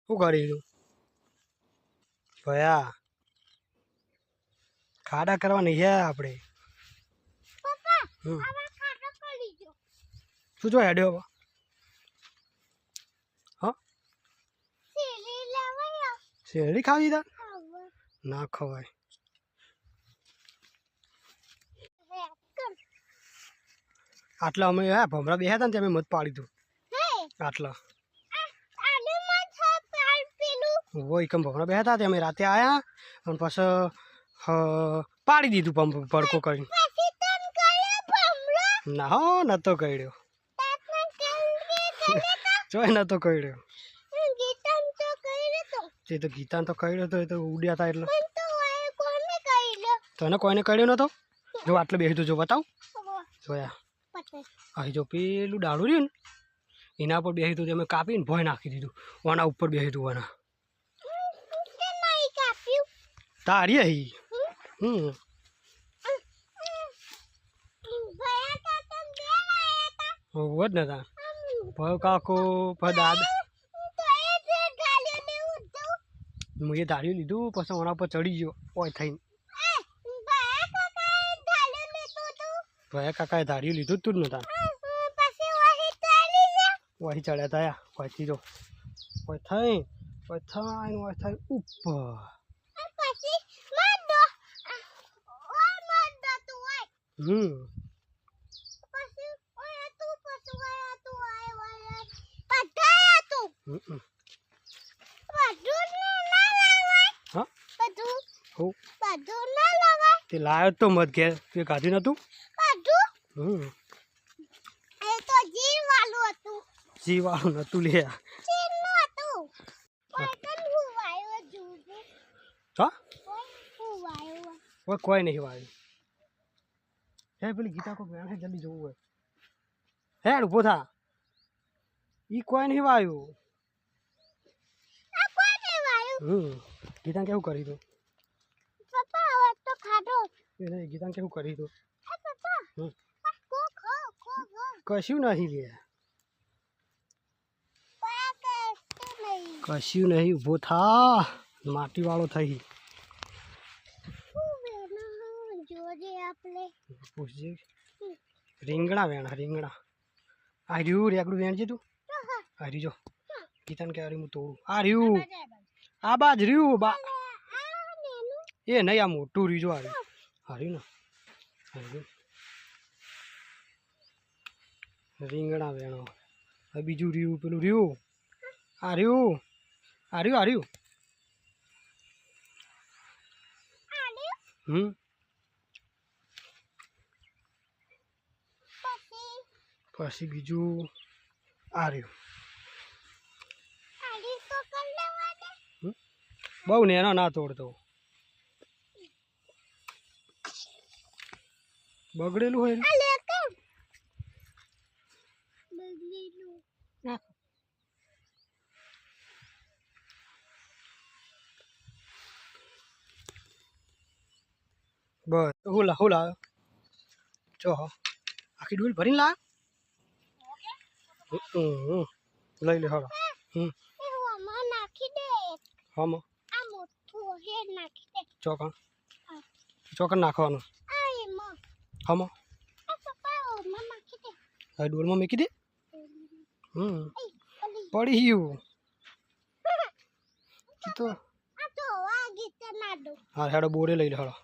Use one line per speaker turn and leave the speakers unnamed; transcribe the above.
શું કરી તું ભયા ખાડા કરવા નહીં આપણે શું જો હેડ્યો હા શેરડી ખાવી તાર ના ખવાય આટલા અમે હા ભમરા બેહ્યા હતા ને ત્યાં અમે મત પાડી તું આટલા वो एकम भमरा बेहता था અમે રાતે આયા અને પછી પાડી દીધું પંપ પડકો કરી ના હો નતો કર્યો જોઈ નતો કર્યો તે તો ગીતાન તો કર્યો તો એ તો ઉડ્યા હતા એટલે તને કોઈને કર્યો નતો જો આટલે બેસી તું જો બતાવ જોયા અહીં જો પેલું ડાળું રહ્યું ને એના પર બેસી તું અમે કાપીને ભોય નાખી દીધું ઓના ઉપર બેસી તું ઓના તારી હી હોત ને તા ભ કાકો ભ દાદા મેં ધાર્યું લીધું પછી ઓના પર ચડી ગયો ઓય થઈને ભયા કાકાએ ધાર્યું લીધું તું જ નતા વહી ચડ્યા હતા વહીથી જો ઓય થઈ ઉપર તે લાયો તો મત ઘેર તે કાઢ્યું નતું જીવાળું નતું લે કોઈ નહીં વાળ્યું હે પેલી ગીતા કોઈ હે જલ્દી જવું હોય હે ઉભો થા ઈ કોઈ નહીં વાળ્યું ગીતા કેવું કરી તું ગીતા કેવું કરી તું કશું નહીં લે કશું નહીં ઉભો થા માટી વાળો થઈ પૂછજે રીંગણા વેણા રીંગણા આ રહ્યું રેકડું વેણ છે તું આ રહ્યું જો ગીતાને કે હું તોડું આ રહ્યું આ બાજ રહ્યું બા એ નહીં આ મોટું રીજો આ રહ્યું ને રીંગણા વેણો હવે બીજું રહ્યું પેલું રહ્યું આ રહ્યું આ રહ્યું આ રહ્યું પછી બીજું આ રહ્યું બહુ નેનો ના તોડતો બગડેલું હોય બસ હું લાવ્યો જો આખી ડોલ ભરીને લાવ્યો લઈ લે હળો હા ચોકન નાખવાનું હા હવે ડોલમાં મૂકી દે પડી ગયું તો હા હેડો બોરે લઈ લે હળો